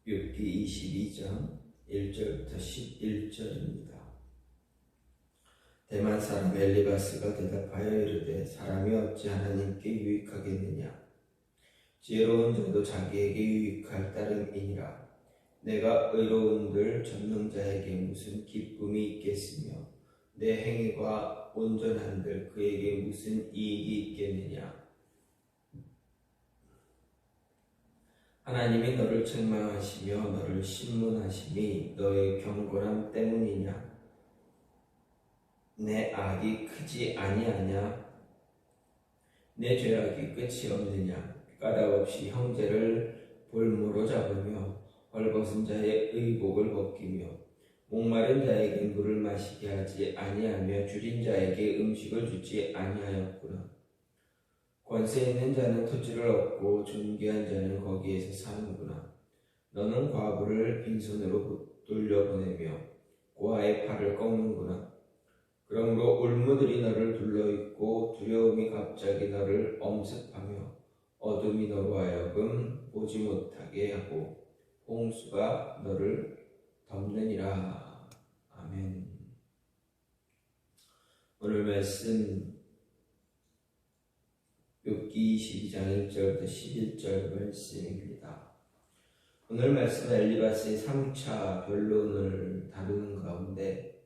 욥기 22장 1절부터 11절입니다. 대만 사람 엘리바스가 대답하여 이르되 사람이 어찌 하나님께 유익하겠느냐? 지혜로운 자도 자기에게 유익할 따름이니라. 내가 의로운들 전능자에게 무슨 기쁨이 있겠으며 내 행위가 온전한들 그에게 무슨 이익이 있겠느냐? 하나님이 너를 책망하시며 너를 신문하심이 너의 경건함 때문이냐? 내 악이 크지 아니하냐? 내 죄악이 끝이 없느냐? 까닭없이 형제를 볼모로 잡으며 헐벗은 자의 의복을 벗기며 목마른 자에게 물을 마시게 하지 아니하며 줄인 자에게 음식을 주지 아니하였구나. 권세 있는 자는 토지를 얻고 존귀한 자는 거기에서 사는구나. 너는 과부를 빈손으로 돌려보내며 고아의 팔을 꺾는구나. 그러므로 울무들이 너를 둘러있고 두려움이 갑자기 너를 엄습하며 어둠이 너로 하여금 보지 못하게 하고 홍수가 너를 덮느니라. 아멘. 오늘 말씀 욥기 22장 1절부터 11절 말씀입니다. 오늘 말씀은 엘리바스의 3차 변론을 다루는 가운데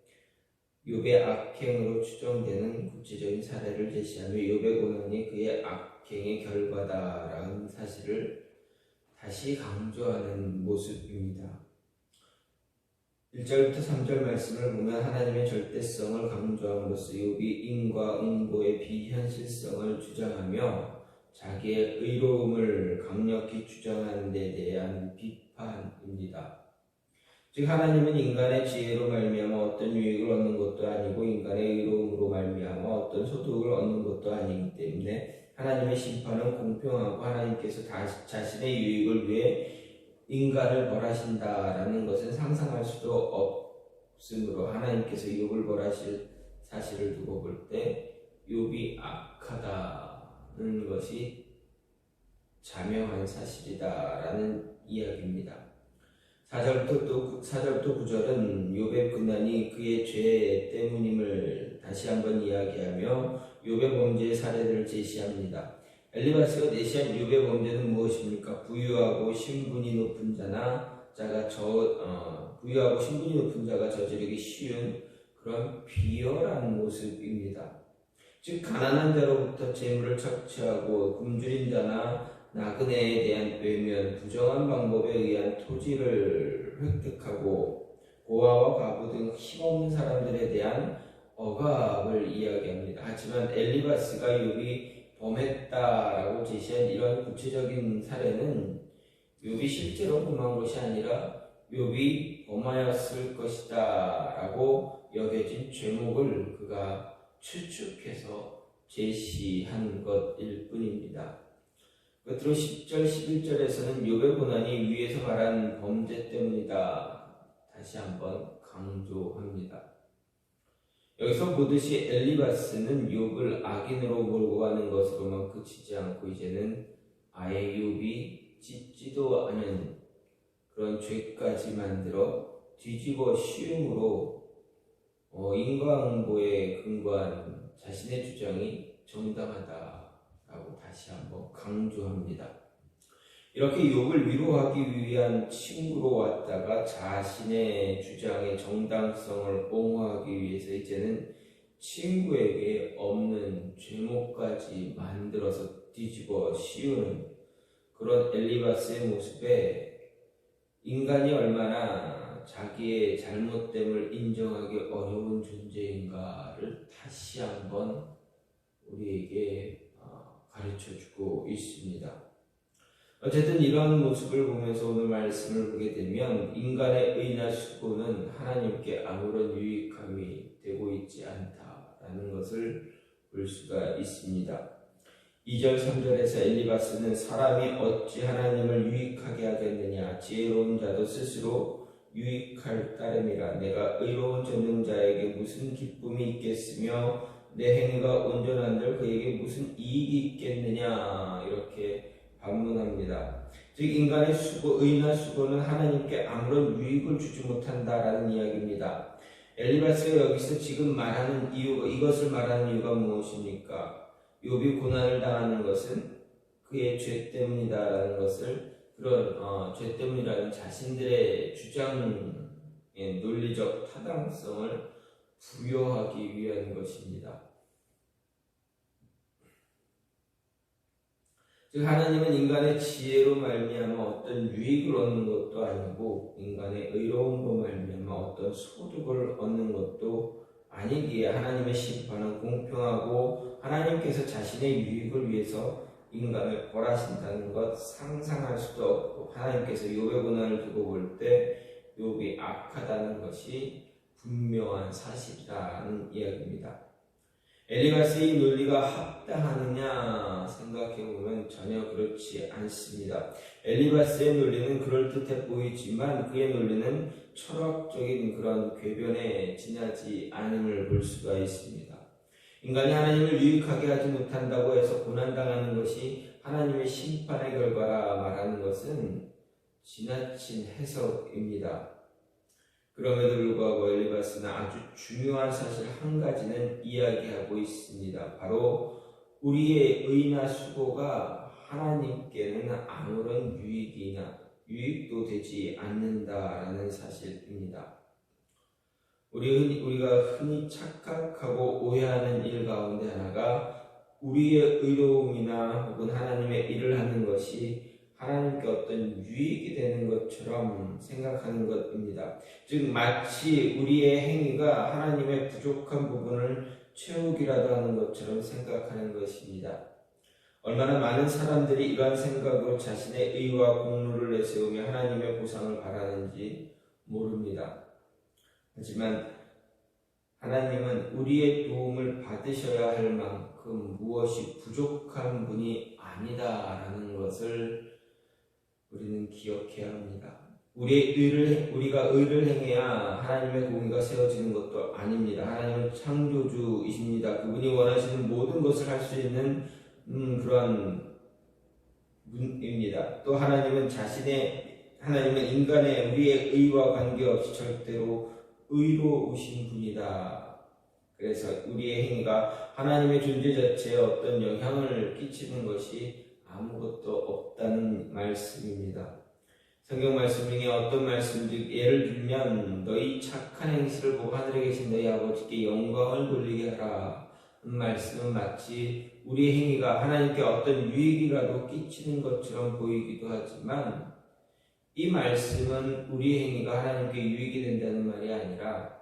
욥의 악행으로 추정되는 구체적인 사례를 제시하며 욥의 고난이 그의 악행의 결과다라는 사실을 다시 강조하는 모습입니다. 1절부터 3절 말씀을 보면 하나님의 절대성을 강조함으로써 욥이 인과응보의 비현실성을 주장하며 자기의 의로움을 강력히 주장하는 데 대한 비판입니다. 즉 하나님은 인간의 지혜로 말미암아 어떤 유익을 얻는 것도 아니고 인간의 의로움으로 말미암아 어떤 소득을 얻는 것도 아니기 때문에 하나님의 심판은 공평하고 하나님께서 자신의 유익을 위해 인간을 벌하신다라는 것은 상상할 수도 없으므로 하나님께서 욥을 벌하실 사실을 두고 볼 때 욥이 악하다는 것이 자명한 사실이다라는 이야기입니다. 4절부터 9절은 욥의 고난이 그의 죄 때문임을 다시 한번 이야기하며 욥의 범죄의 사례들을 제시합니다. 엘리바스가 제시한 욥의 범죄는 무엇입니까? 부유하고 신분이 높은 자가 저지르기 쉬운 그런 비열한 모습입니다. 즉 가난한 자로부터 재물을 착취하고 굶주린 자나 나그네에 대한 외면, 부정한 방법에 의한 토지를 획득하고 고아와 과부 등 힘없는 사람들에 대한 억압을 이야기합니다. 하지만 엘리바스가 욥이 범했다라고 제시한 이런 구체적인 사례는 욥이 실제로 범한 것이 아니라 욥이 범하였을 것이다 라고 여겨진 죄목을 그가 추측해서 제시한 것일 뿐입니다. 끝으로 10절, 11절에서는 욥의 고난이 위에서 말한 범죄 때문이다 다시 한번 강조합니다. 여기서 보듯이 엘리바스는 욥을 악인으로 몰고 가는 것으로만 그치지 않고 이제는 아예 욥이 짓지도 않은 그런 죄까지 만들어 뒤집어 씌움으로 인과응보에 근거한 자신의 주장이 정당하다라고 다시 한번 강조합니다. 이렇게 욥을 위로하기 위한 친구로 왔다가 자신의 주장의 정당성을 옹호하기 위해서 이제는 친구에게 없는 죄목까지 만들어서 뒤집어 씌우는 그런 엘리바스의 모습에 인간이 얼마나 자기의 잘못됨을 인정하기 어려운 존재인가를 다시 한번 우리에게 가르쳐주고 있습니다. 어쨌든 이런 모습을 보면서 오늘 말씀을 보게 되면 인간의 의나 수고는 하나님께 아무런 유익함이 되고 있지 않다라는 것을 볼 수가 있습니다. 2절 3절에서 엘리바스는 사람이 어찌 하나님을 유익하게 하겠느냐? 지혜로운 자도 스스로 유익할 따름이라. 내가 의로운 전능자에게 무슨 기쁨이 있겠으며 내 행위가 온전한들 그에게 무슨 이익이 있겠느냐? 이렇게 반문합니다. 즉 인간의 수고, 의나 수고는 하나님께 아무런 유익을 주지 못한다라는 이야기입니다. 엘리바스가 여기서 지금 말하는 이것을 말하는 이유가 무엇입니까? 욥이 고난을 당하는 것은 그의 죄 때문이다라는 것을 죄 때문이라는 자신들의 주장의 논리적 타당성을 부여하기 위한 것입니다. 즉 하나님은 인간의 지혜로 말미암아 어떤 유익을 얻는 것도 아니고 인간의 의로움으로 말미암아 어떤 소득을 얻는 것도 아니기에 하나님의 심판은 공평하고 하나님께서 자신의 유익을 위해서 인간을 벌하신다는 것 상상할 수도 없고 하나님께서 욥의 고난을 두고 볼 때 욥이 악하다는 것이 분명한 사실이라는 이야기입니다. 엘리바스의 논리가 합당하느냐 생각해보면 전혀 그렇지 않습니다. 엘리바스의 논리는 그럴듯해 보이지만 그의 논리는 철학적인 그런 궤변에 지나지 않음을 볼 수가 있습니다. 인간이 하나님을 유익하게 하지 못한다고 해서 고난당하는 것이 하나님의 심판의 결과라 말하는 것은 지나친 해석입니다. 그럼에도 불구하고 엘리바스는 아주 중요한 사실 한 가지는 이야기하고 있습니다. 바로 우리의 의나 수고가 하나님께는 아무런 유익도 되지 않는다라는 사실입니다. 우리가 흔히 착각하고 오해하는 일 가운데 하나가 우리의 의로움이나 혹은 하나님의 일을 하는 것이 하나님께 어떤 유익이 되는 것처럼 생각하는 것입니다. 즉 마치 우리의 행위가 하나님의 부족한 부분을 채우기라도 하는 것처럼 생각하는 것입니다. 얼마나 많은 사람들이 이러한 생각으로 자신의 의와 공로를 내세우며 하나님의 보상을 바라는지 모릅니다. 하지만 하나님은 우리의 도움을 받으셔야 할 만큼 무엇이 부족한 분이 아니다라는 것을 우리는 기억해야 합니다. 우리가 의를 행해야 하나님의 공의가 세워지는 것도 아닙니다. 하나님은 창조주이십니다. 그분이 원하시는 모든 것을 할 수 있는 그러한 분입니다. 또 하나님은 인간의 우리의 의와 관계없이 절대로 의로우신 분이다. 그래서 우리의 행위가 하나님의 존재 자체에 어떤 영향을 끼치는 것이 아무것도 없다는 말씀입니다. 성경 말씀 중에 어떤 말씀 즉 예를 들면 너희 착한 행실을 보고 하늘에 계신 너희 아버지께 영광을 돌리게 하라. 말씀은 마치 우리의 행위가 하나님께 어떤 유익이라도 끼치는 것처럼 보이기도 하지만 이 말씀은 우리의 행위가 하나님께 유익이 된다는 말이 아니라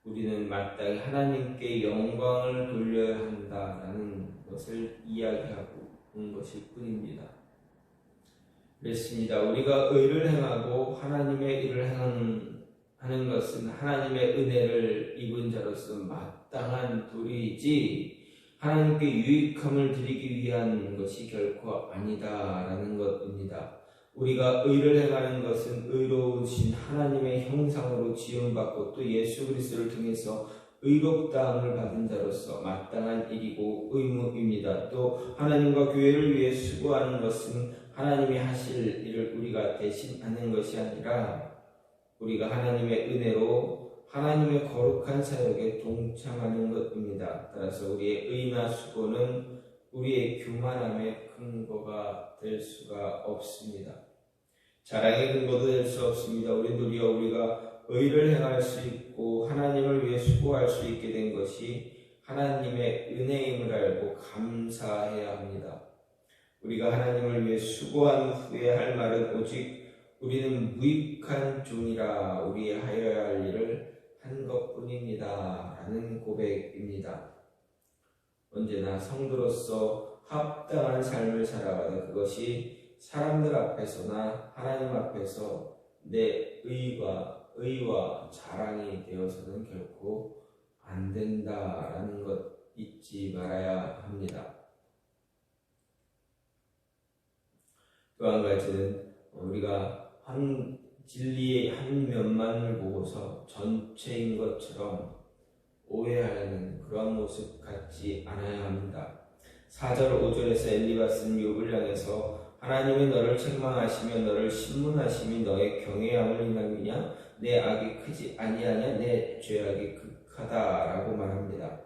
우리는 마땅히 하나님께 영광을 돌려야 한다라는 것을 이야기하고 온 것일 뿐입니다. 그렇습니다. 우리가 의를 행하고 하나님의 일을 하는 것은 하나님의 은혜를 입은 자로서 마땅한 도리이지 하나님께 유익함을 드리기 위한 것이 결코 아니다라는 것입니다. 우리가 의를 행하는 것은 의로우신 하나님의 형상으로 지음받고 또 예수 그리스도를 통해서 의롭다함을 받은 자로서 마땅한 일이고 의무입니다. 또 하나님과 교회를 위해 수고하는 것은 하나님이 하실 일을 우리가 대신하는 것이 아니라 우리가 하나님의 은혜로 하나님의 거룩한 사역에 동참하는 것입니다. 따라서 우리의 의나 수고는 우리의 교만함의 근거가 될 수가 없습니다. 자랑의 근거도 될 수 없습니다. 우리가 의를 행할 수 있고 하나님을 위해 수고할 수 있게 된 것이 하나님의 은혜임을 알고 감사해야 합니다. 우리가 하나님을 위해 수고한 후에 할 말은 오직 우리는 무익한 종이라 우리 하여야 할 일을 한 것뿐입니다. 라는 고백입니다. 언제나 성도로서 합당한 삶을 살아가다 그것이 사람들 앞에서나 하나님 앞에서 내 의와 자랑이 되어서는 결코 안 된다라는 것 잊지 말아야 합니다. 또 한 가지는 우리가 진리의 한 면만을 보고서 전체인 것처럼 오해하는 그런 모습 갖지 않아야 합니다. 4절 5절에서 엘리바스는 욥을 향해서 하나님이 너를 책망하시며 너를 신문하심이 너의 경외함을 인함이냐? 내 악이 크지 아니하냐? 내 죄악이 극하다라고 말합니다.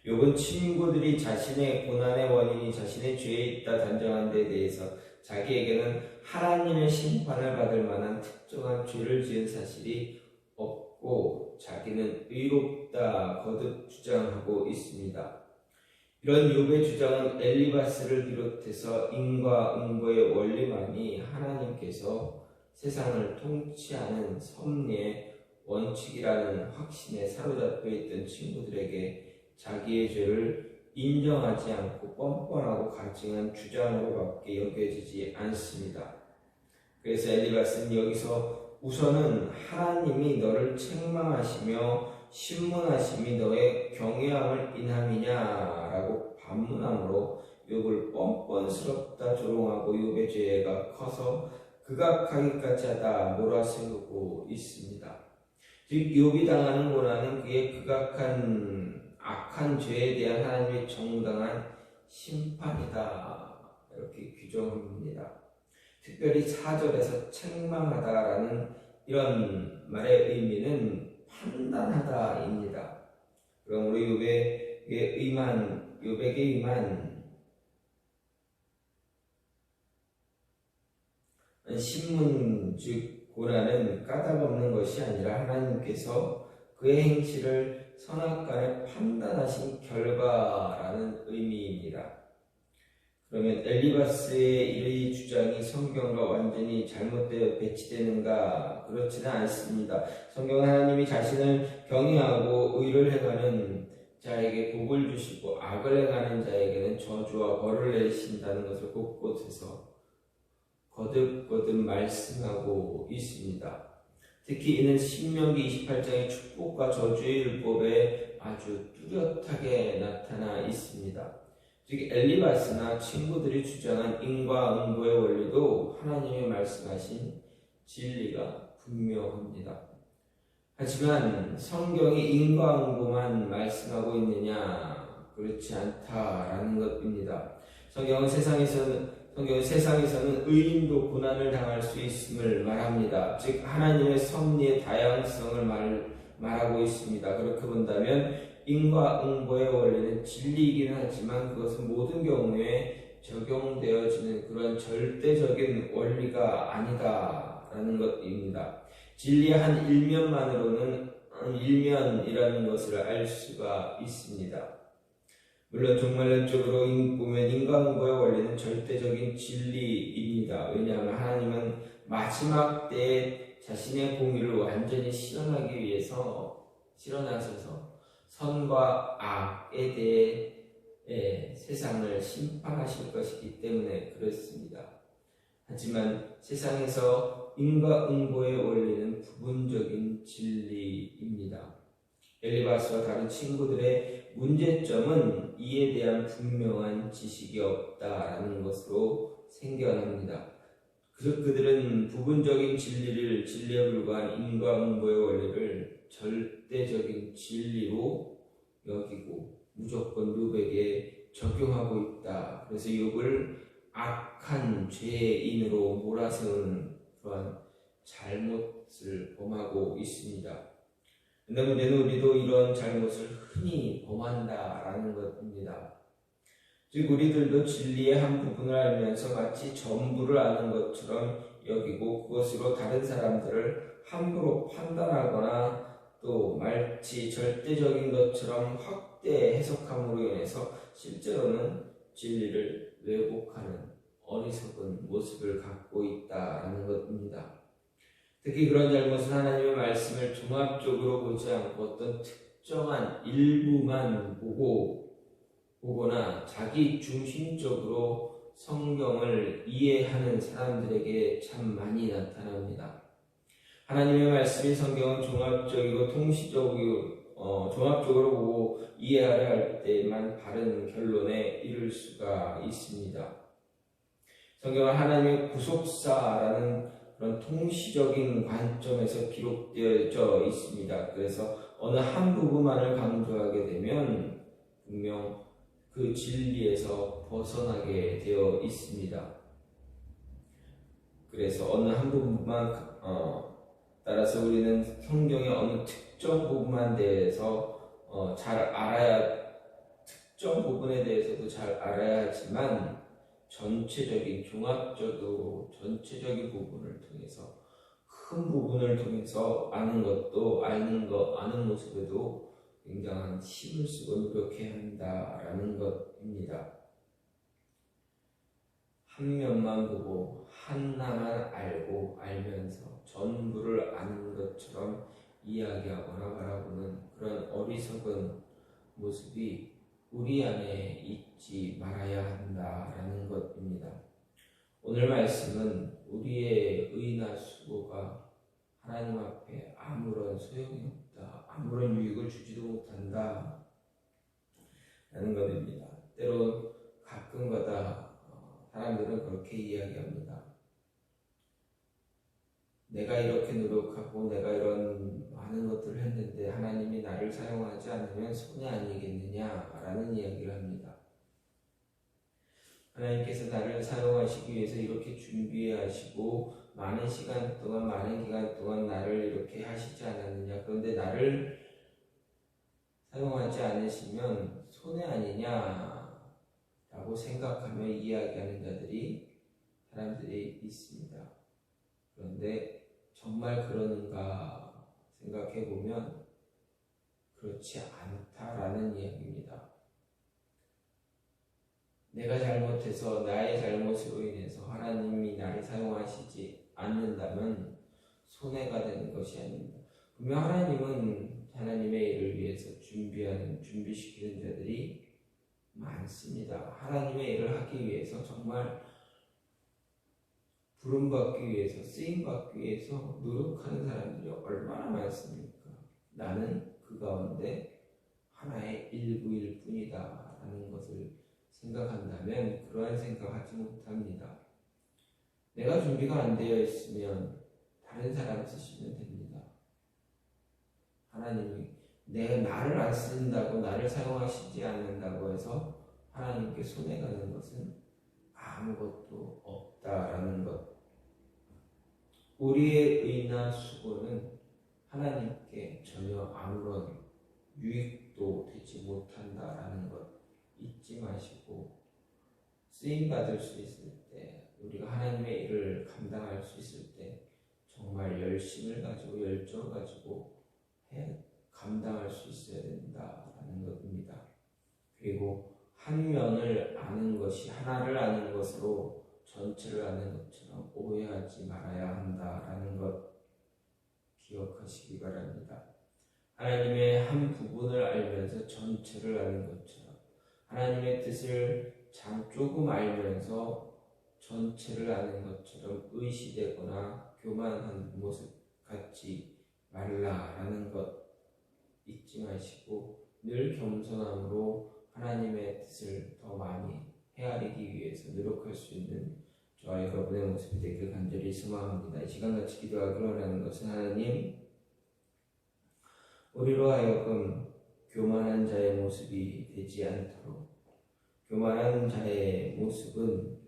욥은 친구들이 자신의 고난의 원인이 자신의 죄에 있다 단정한 데 대해서 자기에게는 하나님의 심판을 받을 만한 특정한 죄를 지은 사실이 없고 자기는 의롭다 거듭 주장하고 있습니다. 이런 욥의 주장은 엘리바스를 비롯해서 인과응보의 원리만이 하나님께서 세상을 통치하는 섭리의 원칙이라는 확신에 사로잡혀 있던 친구들에게 자기의 죄를 인정하지 않고 뻔뻔하고 가증한 주장으로밖에 여겨지지 않습니다. 그래서 엘리바스는 여기서 우선은 하나님이 너를 책망하시며 신문하심이 너의 경외함을 인함이냐라고 반문함으로 욥을 뻔뻔스럽다 조롱하고 욥의 죄가 커서 극악하기까지 하다 몰아세우고 있습니다. 즉 욥이 당하는 고난은 그의 극악한 악한 죄에 대한 하나님의 정당한 심판이다 이렇게 규정합니다. 특별히 4절에서 책망하다라는 이런 말의 의미는 판단하다입니다. 그러므로 욥에게 임한 신문 즉 고난은 까닭없는 것이 아니라 하나님께서 그의 행실을 선악간에 판단하신 결과라는 의미입니다. 그러면 엘리바스의 이 주장이 성경과 완전히 잘못되어 배치되는가? 그렇지는 않습니다. 성경은 하나님이 자신을 경외하고 의를 행하는 자에게 복을 주시고 악을 행하는 자에게는 저주와 벌을 내리신다는 것을 곳곳에서 거듭거듭 말씀하고 있습니다. 특히 이는 신명기 28장의 축복과 저주의 율법에 아주 뚜렷하게 나타나 있습니다. 즉 엘리바스나 친구들이 주장한 인과응보의 원리도 하나님이 말씀하신 진리가 분명합니다. 하지만 성경이 인과응보만 말씀하고 있느냐? 그렇지 않다라는 것입니다. 성경은 세상에서는 의인도 고난을 당할 수 있음을 말합니다. 즉 하나님의 섭리의 다양성을 말하고 있습니다. 그렇게 본다면 인과응보의 원리는 진리이기는 하지만 그것은 모든 경우에 적용되어지는 그런 절대적인 원리가 아니다라는 것입니다. 진리의 한 일면이라는 것을 알 수가 있습니다. 물론 종말론적으로 보면 인과응보의 원리는 절대적인 진리입니다. 왜냐하면 하나님은 마지막 때에 자신의 공의를 완전히 실현하기 위해서 실현하셔서 선과 악에 대해 세상을 심판하실 것이기 때문에 그렇습니다. 하지만 세상에서 인과응보의 원리는 부분적인 진리입니다. 엘리바스와 다른 친구들의 문제점은 이에 대한 분명한 지식이 없다라는 것으로 생겨납니다. 그들은 부분적인 진리에 불과한 인과응보의 원리를 절대적인 진리로 여기고 무조건 욥에게 적용하고 있다. 그래서 욥을 악한 죄인으로 몰아세우는 그러한 잘못을 범하고 있습니다. 근데 문제는 우리도 이런 잘못을 흔히 범한다라는 것입니다. 즉 우리들도 진리의 한 부분을 알면서 마치 전부를 아는 것처럼 여기고 그것으로 다른 사람들을 함부로 판단하거나 또 마치 절대적인 것처럼 확대 해석함으로 인해서 실제로는 진리를 왜곡하는 어리석은 모습을 갖고 있다라는 것입니다. 특히 그런 잘못은 하나님의 말씀을 종합적으로 보지 않고 어떤 특정한 일부만 보거나 자기 중심적으로 성경을 이해하는 사람들에게 참 많이 나타납니다. 하나님의 말씀인 성경은 종합적으로 종합적으로 보고 이해하려 할 때만 바른 결론에 이를 수가 있습니다. 성경은 하나님의 구속사라는 그런 통시적인 관점에서 기록되어져 있습니다. 그래서 어느 한 부분만을 강조하게 되면 분명 그 진리에서 벗어나게 되어 있습니다. 그래서 어느 한 부분만 따라서 우리는 성경의 어느 특정 부분만 대해서 잘 알아야 특정 부분에 대해서도 잘 알아야 하지만 전체적인 종합적으로 전체적인 부분을 통해서 큰 부분을 통해서 아는 것도 아는 모습에도 굉장한 힘을 쓰고 노력해야 한다라는 것입니다. 한 면만 보고 하나만 알면서 전부를 아는 것처럼 이야기하거나 바라보는 그런 어리석은 모습이 우리 안에 있지 말아야 한다라는 것입니다. 오늘 말씀은 우리의 의나 수고가 하나님 앞에 아무런 소용이 없다, 아무런 유익을 주지도 못한다 라는 것입니다. 때론 가끔가다 사람들은 그렇게 이야기합니다. 내가 이렇게 노력하고 내가 이런 많은 것들을 했는데 하나님이 나를 사용하지 않으면 손해 아니겠느냐라는 이야기를 합니다. 하나님께서 나를 사용하시기 위해서 이렇게 준비하시고 많은 시간 동안 많은 기간 동안 나를 이렇게 하시지 않았느냐, 그런데 나를 사용하지 않으시면 손해 아니냐라고 생각하며 이야기하는 사람들이 있습니다. 그런데 정말 그러는가 생각해보면 그렇지 않다라는 이야기입니다. 내가 잘못해서 나의 잘못으로 인해서 하나님이 나를 사용하시지 않는다면 손해가 되는 것이 아닙니다. 분명 하나님은 하나님의 일을 위해서 준비시키는 자들이 많습니다. 하나님의 일을 하기 위해서 정말 부름받기 위해서, 쓰임받기 위해서 노력하는 사람들이 얼마나 많습니까? 나는 그 가운데 하나의 일부일 뿐이다 라는 것을 생각한다면 그러한 생각하지 못합니다. 내가 준비가 안 되어 있으면 다른 사람 쓰시면 됩니다. 하나님이 나를 안 쓴다고, 나를 사용하시지 않는다고 해서 하나님께 손해가는 것은 아무것도 없다라는 것. 우리의 의나 수고는 하나님께 전혀 아무런 유익도 되지 못한다라는 것 잊지 마시고, 쓰임받을 수 있을 때, 우리가 하나님의 일을 감당할 수 있을 때 정말 열심을 가지고 열정을 가지고 감당할 수 있어야 된다라는 것입니다. 그리고 한 면을 아는 것이 하나를 아는 것으로 전체를 아는 것처럼 오해하지 말아야 한다라는 것 기억하시기 바랍니다. 하나님의 한 부분을 알면서 전체를 아는 것처럼, 하나님의 뜻을 조금 알면서 전체를 아는 것처럼 의시되거나 교만한 모습 갖지 말라라는 것 잊지 마시고 늘 겸손함으로 하나님의 뜻을 더 많이 헤아리기 위해서 노력할 수 있는 저와 여러분의 모습이 되길 간절히 소망합니다. 이 시간 같이 기도하기로 하는 것은 하나님, 우리로 하여금 교만한 자의 모습이 되지 않도록, 교만한 자의 모습은